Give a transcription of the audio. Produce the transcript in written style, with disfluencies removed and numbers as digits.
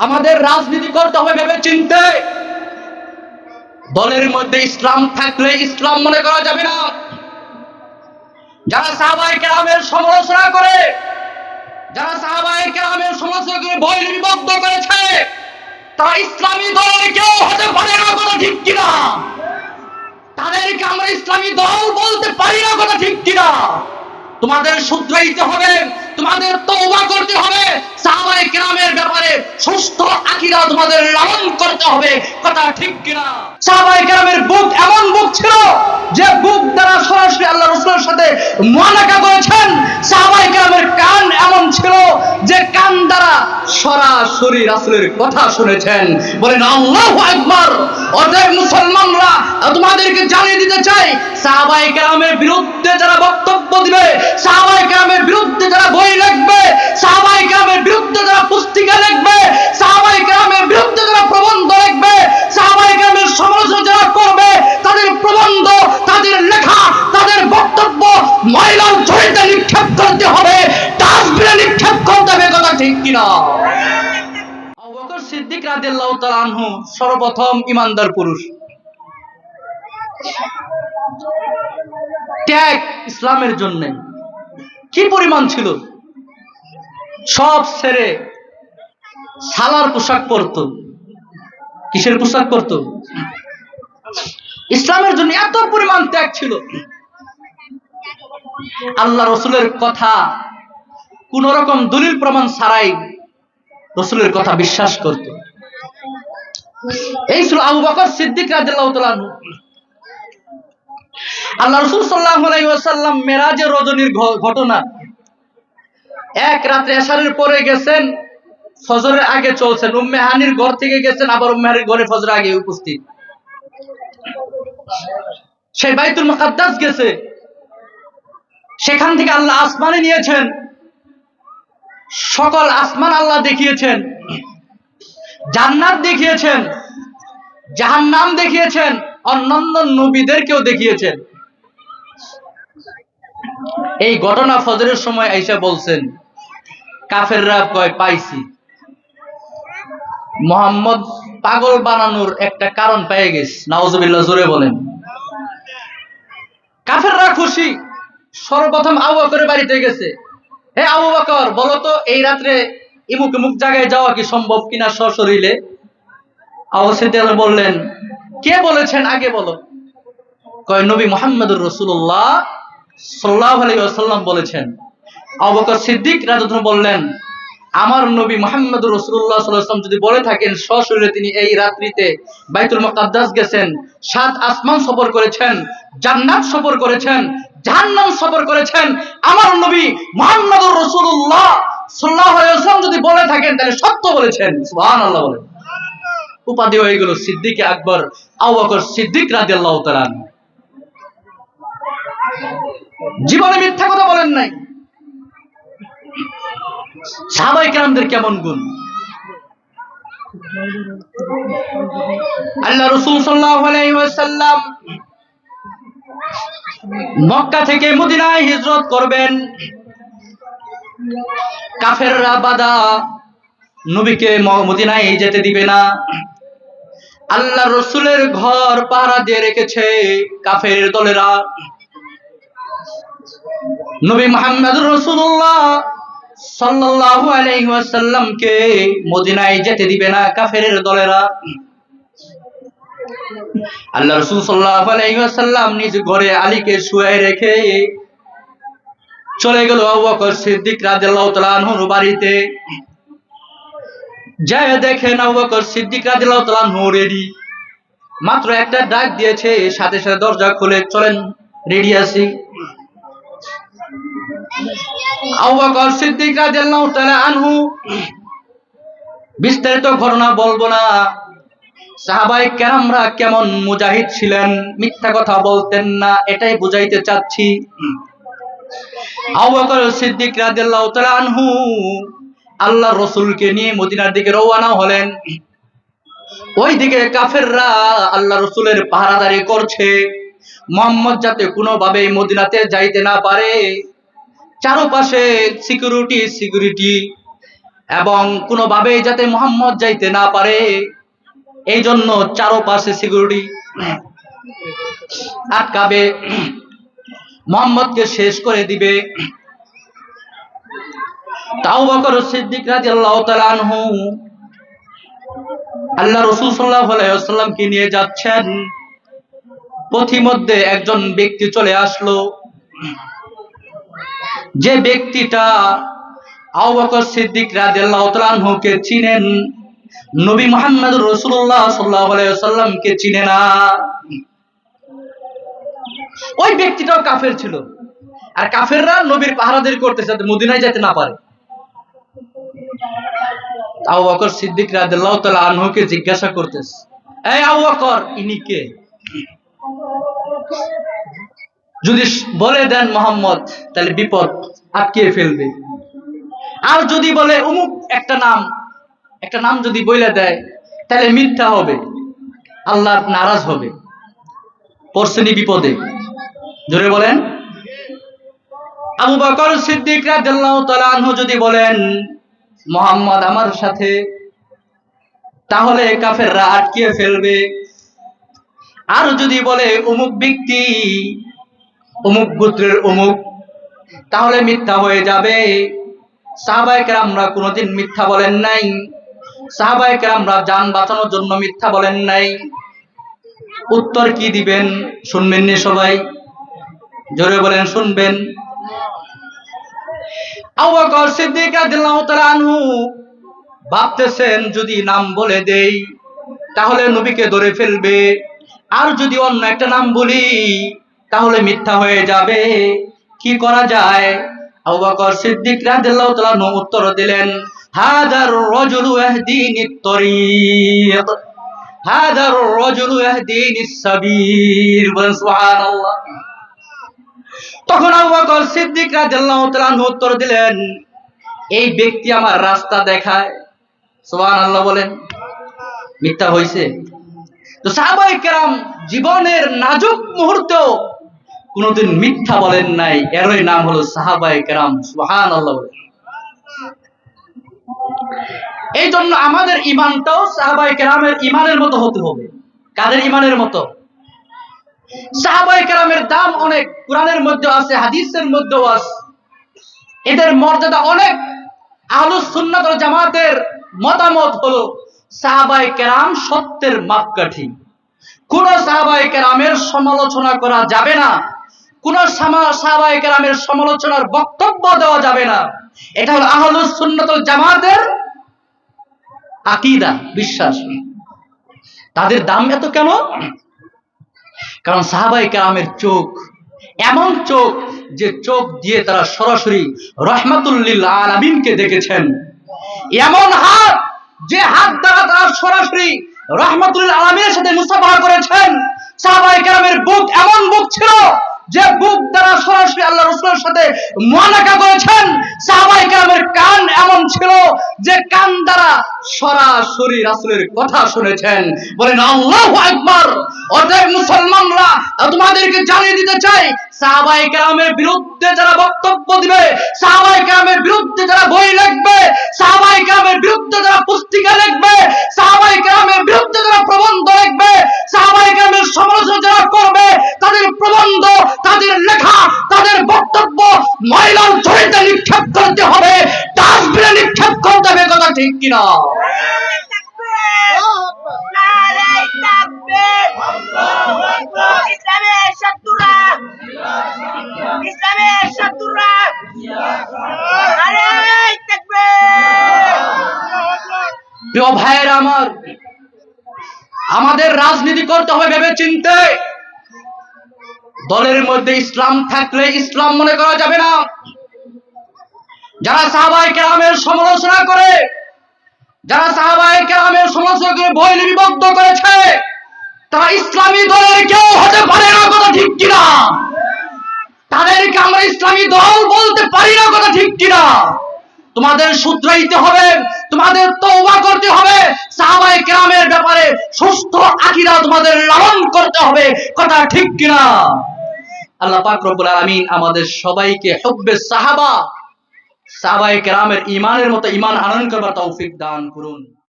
আমাদের রাজনীতি করতে হবে ভেবে চিন্তে। দলের মধ্যে ইসলাম থাকলে ইসলাম মনে করা যাবে না। যারা সাহাবায়ে কেরামের সমালোচনা করে, যারা সাহাবায়ে কেরামের সমালোচনা করে বই বিভক্ত করেছে, তারা ইসলামী দলের কেউ হতে পারে না, কথা ঠিক কিনা? তাদেরকে আমরা ইসলামী দল বলতে পারি না, কথা ঠিক কিনা? তোমাদের শুধরাইতে হবে, তোমাদের তওবা করতে হবে, সাহাবায়ে কেরামের ব্যাপারে সুস্থ আকীদা তোমাদের লালন করতে হবে, কথা ঠিক কিনা? সাহাবায়ে কেরামের বুক এমন বুক ছিল যে বুক দ্বারা সরাসরি আল্লাহ রাসূলের সাথে মুআলাকা করেছেন। সাহাবায়ে কেরামের কান এমন ছিল যে কান দ্বারা সরাসরি রাসূলের কথা শুনেছেন। বলেন আল্লাহু আকবার। অতএব মুসলমানরা, তোমাদেরকে জানিয়ে দিতে চাই, সাহাবায়ে কেরামের বিরুদ্ধে যারা বক্তব্য দিবে, সাহাবায়ে কেরামের বিরুদ্ধে যারা বই লিখবে, সাহাবায়ে কেরামের বিরুদ্ধে যারা পুস্তিকা লিখবে, সাহাবায়ে কেরামের বিরুদ্ধে যারা প্রবন্ধ লিখবে, সাহাবায়ে কেরামের সমালোচনা যারা করবে, তাদের প্রবন্ধ, তাদের লেখা, তাদের বক্তব্য ময়লার ঝুড়িতে নিক্ষেপ করতে হবে, ডাস্টবিনে নিক্ষেপ করতে হবে, কথা ঠিক কিনা? আবু বকর সিদ্দিক রাদিয়াল্লাহু তাআলা আনহু সর্বপ্রথম ইমানদার পুরুষ। ত্যাগ ইসলামের জন্য কি পরিমাণ ছিল! সব ছেড়ে সালার পোশাক পরতো। কিসের পোশাক পরতো? ইসলামের জন্য এত পরিমাণ ত্যাগ ছিল। আল্লাহ রাসূলের কথা কোন রকম দলিল প্রমাণ ছাড়াই রাসূলের কথা বিশ্বাস করত। এই ছিল আবু বকর সিদ্দিক রাদিয়াল্লাহু তাআলা আনহু। আল্লাহ রাসূল সাল্লাল্লাহু আলাইহি ওয়াসাল্লাম মেরাজের রজনীর ঘটনা, এক রাতে এশারের পরে গেছেন, ফজরের আগে চলছেন, উম্মে হানির ঘর থেকে গেছেন, আবার উম্মে হানির ঘরে ফজরের আগে উপস্থিত। সেই বাইতুল মুকাদ্দাস গেছে, সেখান থেকে আল্লাহ আসমানে নিয়েছেন, সকল আসমান আল্লাহ দেখিয়েছেন, জান্নাত দেখিয়েছেন, জাহান্নাম দেখিয়েছেন, অন্যান্য নবীদেরকেও দেখিয়েছেন। এই ঘটনা ফজরের সময় আইসা বলছেন, কাফেররা কয় পাইছি, মুহাম্মদ পাগল বানানোর একটা কারণ পেয়ে গেছে। নাউজুবিল্লাহ, জোরে বলেন। কাফেররা খুশি। সর্বপ্রথম আবু বকরের বাড়িতে গেছে, হে আবু বকর, বলো তো এই রাত্রে ইমুক ইমুক জায়গায় যাওয়া কি সম্ভব কিনা সশরীরে? আবু সিদ্দিক বললেন, কে বলেছেন আগে বলো। কয় নবী মুহাম্মদুর রাসূলুল্লাহ সাল্লাল্লাহু আলাইহি ওয়াসাল্লাম বলেছেন। আবু বকর সিদ্দিক রাদিয়াল্লাহু আনহু বললেন, আমার নবী মুহাম্মদুর রাসূলুল্লাহ সাল্লাল্লাহু আলাইহি ওয়াসাল্লাম যদি বলে থাকেন সশরীরে তিনি এই রাত্রিতে বাইতুল মুকাদ্দাস গেছেন, 7 আসমান সফর করেছেন, জান্নাত সফর করেছেন, জাহান্নাম সফর করেছেন, আমার নবী মুহাম্মদুর রাসূলুল্লাহ সাল্লাল্লাহু আলাইহি ওয়াসাল্লাম যদি বলে থাকেন তাহলে সত্য বলেছেন। সুবহানাল্লাহ বলেন। উপাধি হয়ে গেল সিদ্দিকে আকবর, আবু বকর সিদ্দিক রাদিয়াল্লাহু তাআলা। জীবনে মিথ্যা কথা বলেন নাই। সাহাবায়ে কেরামদের কেমন গুণ! আল্লাহ রাসূল সাল্লাল্লাহু আলাইহি ওয়াসাল্লাম মক্কা থেকে মদিনায় হিজরত করবেন। কাফেররা বাধা, নবীকে মদিনায় যেতে দিবে না। আল্লাহ রাসূলের ঘর পাহারা দিয়ে রেখেছে কাফের দলেরা। নবী মুহাম্মদুর রাসূলুল্লাহ সাল্লাল্লাহু আলাইহি ওয়াসাল্লামকে মদিনায় যেতে দিবে না কাফের দলেরা। আল্লাহ রাসূল সাল্লাল্লাহু আলাইহি ওয়াসাল্লাম নিজ ঘরে আলীকে শুয়ে রেখে চলে গেল আবু বকর সিদ্দিক রাদিয়াল্লাহু তাআলা আনহুর বাড়িতে। যায় দেখেন আবু বকর সিদ্দিক রাদিয়াল্লাহু তাআলা আনহু রেডি। মাত্র একটা ডাক দিয়েছে, সাথে সাথে দরজা খুলে, চলেন রেডি আছি। আবু বকর সিদ্দিক রাদিয়াল্লাহু তাআলা আনহু, বিস্তারিত ঘটনা বলবো না। সাহাবায়ে কেরামরা কেমন মুজাহিদ ছিলেন, মিথ্যা কথা বলতেন না, এটাই বুঝাইতে চাচ্ছি। আবু বকর সিদ্দিক রাদিয়াল্লাহু তাআলা আনহু আল্লাহর রাসূলকে নিয়ে মদিনার দিকে রওনা হলেন। ওইদিকে কাফেররা আল্লাহ রাসূলের পাহারাদারি করছে, মুহাম্মদ যাতে কোনোভাবে মদিনাতে যাইতে না পারে। চারপাশে সিকিউরিটি। এবং কোনোভাবেই যাতে মুহাম্মদ যাইতে না পারে এই জন্য চারপাশে সিকিউরিটি আটকাবে, মুহাম্মদকে শেষ করে দিবে। আবু বকর সিদ্দিক রাদিয়াল্লাহু তাআলা আনহু আল্লাহ রাসূল সাল্লাল্লাহু আলাইহি ওয়াসাল্লামকে নিয়ে যাচ্ছেন, পথিমধ্যে একজন ব্যক্তি চলে আসলো, যে ব্যক্তিটা আবু বকর সিদ্দিক রাদিয়াল্লাহু তাআলা আনহুকে চিনেন, নবী মুহাম্মদ রাসূলুল্লাহ সাল্লাল্লাহু আলাইহি ওয়াসাল্লামকে চিনে না। ওই ব্যক্তিটাও কাফের ছিল, আর কাফেররা নবীর পাহারাদারি করতেছে যাতে মদিনায় যেতে না পারে। আবু বকর সিদ্দিক রাদিয়াল্লাহু তাআলা আনহুকে জিজ্ঞাসা করতেছে, এই আবু বকর, ইনি কে? যদি বলে দেন মুহাম্মদ, তাহলে বিপদ আটকে ফেলবে। আর যদি বলে অমুক একটা নাম যদি বলে দেয়, তাহলে মিথ্যা হবে, আল্লাহ নারাজ হবে, পড়ছেনি বিপদে। জোরে বলেন। আবু বকর সিদ্দিক রাদিয়াল্লাহু তাআলা আনহু যদি বলেন মুহাম্মদ আমার সাথে, তাহলে কাফেররা আটকে ফেলবে। আর যদি বলে অমুক ব্যক্তি, অমুক গোত্রের অমুক, তাহলে মিথ্যা হয়ে যাবে। সাহাবায়ে কেরামরা কোনোদিন মিথ্যা বলেন নাই, সাহাবায়ে কেরামরা জান বাঁচানোর জন্য মিথ্যা বলেন নাই। উত্তর কি দিবেন শুনবেন নি সবাই? জোরে বলেন, শুনবেন। আবু বকর সিদ্দিক রাদিয়াল্লাহু তাআলা আনহু ভাবতেছেন, যদি নাম বলে দেই তাহলে নবীকে ধরে ফেলবে, আর যদি অন্য একটা নাম বলি তাহলে মিথ্যা হয়ে যাবে, কি করা যায়? আবু বকর সিদ্দিক রাদিয়াল্লাহু তাআলা আনহু উত্তর দিলেন, হাদার রাজুলু ইয়াহদিনিত তরিক, হাদার রাজুলু ইয়াহদিনিস সাবিল। বলেন সুবহানাল্লাহ। তখন আবু বকর সিদ্দিক রাদিয়াল্লাহু তাআলা আনহু উত্তর দিলেন, এই ব্যক্তি আমার রাস্তা দেখায়। সুবহানাল্লাহ বলেন। মিথ্যা হইছে? তো সাহাবায়ে কেরাম জীবনের নাজুক মুহূর্তেও কোনোদিন মিথ্যা বলেন নাই, এরই নাম হলো সাহাবায়ে কেরাম। সুবহানাল্লাহ বলেন। এই জন্য আমাদের ঈমানটাও সাহাবায়ে কেরামের ঈমানের মতো হতে হবে। কাদের ঈমানের মতো? সাহাবায়ে কেরামের দাম অনেক, কোরআনের মধ্যে আছে, হাদিসের মধ্যেও আছে, এদের মর্যাদা অনেক। আহলুস সুন্নাত ওয়াল জামাতের মতামত হলো সাহাবায়ে কেরাম সত্যের মাপকাঠি। কোন সাহাবায়ে কেরামের সমালোচনা করা যাবে না, কোন সাহাবায়ে কেরামের সমালোচনার বক্তব্য দেওয়া যাবে না। এটা হলো আহলুস সুন্নাত ওয়াল জামাতের আকীদা, বিশ্বাস। তাদের দাম এত কেন? কারণ সাহাবায়ে কেরামের চোখ এমন চোখ, যে চোখ দিয়ে তারা সরাসরি রাহমাতুল লিল আলামিনকে দেখেছেন। এমন হাত, যে হাত দ্বারা তারা সরাসরি রাহমাতুল লিল আলামিনের সাথে মুসাফাহা করেছেন। সাহাবায়ে কেরামের বুক এমন বুক ছিল, যে বুক দ্বারা সরাসরি আল্লাহ রাসূলের সাথে মুআনাকা করেছেন। সাহাবায়ে কেরামের কান এমন ছিল, যে কান দ্বারা সরাসরি রাসূলের কথা শুনেছেন। বলেন আল্লাহু আকবার। অতএব মুসলমানরা, তোমাদেরকে জানিয়ে দিতে চাই, সাহাবায়ে কেরামের বিরুদ্ধে যারা বক্তব্য দিবে, সাহাবায়ে কেরামের বিরুদ্ধে যারা বই লিখবে, সাহাবায়ে কেরামের বিরুদ্ধে যারা পুস্তিকা লিখবে, সাহাবায়ে কেরামের বিরুদ্ধে যারা প্রবন্ধ লিখবে, সাহাবায়ে কেরামের সমালোচনা যারা করবে, তাদের প্রবন্ধ, তাদের লেখা, তাদের বক্তব্য ময়লার ঝুড়িতে নিক্ষেপ করতে হবে, ডাস্টবিনে নিক্ষেপ করতে হবে। কথা ঠিক কিনা? প্রিয় ভাইয়েরা আমার, আমাদের রাজনীতি করতে হবে ভেবে চিন্তে। দলের মধ্যে ইসলাম থাকলে ইসলাম মনে করা যাবে না। যারা সাহাবায়ে কেরামের সমালোচনা করে, যারা সাহাবায়ে কেরামের সমালোচনা করে বই লিপিবদ্ধ করেছে, তারা ইসলামী দলের কেউ হতে পারে না। কথা ঠিক কিনা? তাদেরকে আমরা ইসলামী দল বলতে পারি না। কথা ঠিক কিনা? তোমাদের শুধরাইতে হবে, তোমাদের তওবা করতে হবে, সাহাবায়ে কেরামের ব্যাপারে সুস্থ আকীদা তোমাদের লালন করতে হবে। কথা ঠিক কিনা? আল্লাহ পাক রব্বুল আলামিন আমাদের সবাইকে হুব্বে সাহাবা, সাহাবায়ে কেরামের ঈমানের মতো ঈমান আনয়ন করবার তৌফিক দান করুন।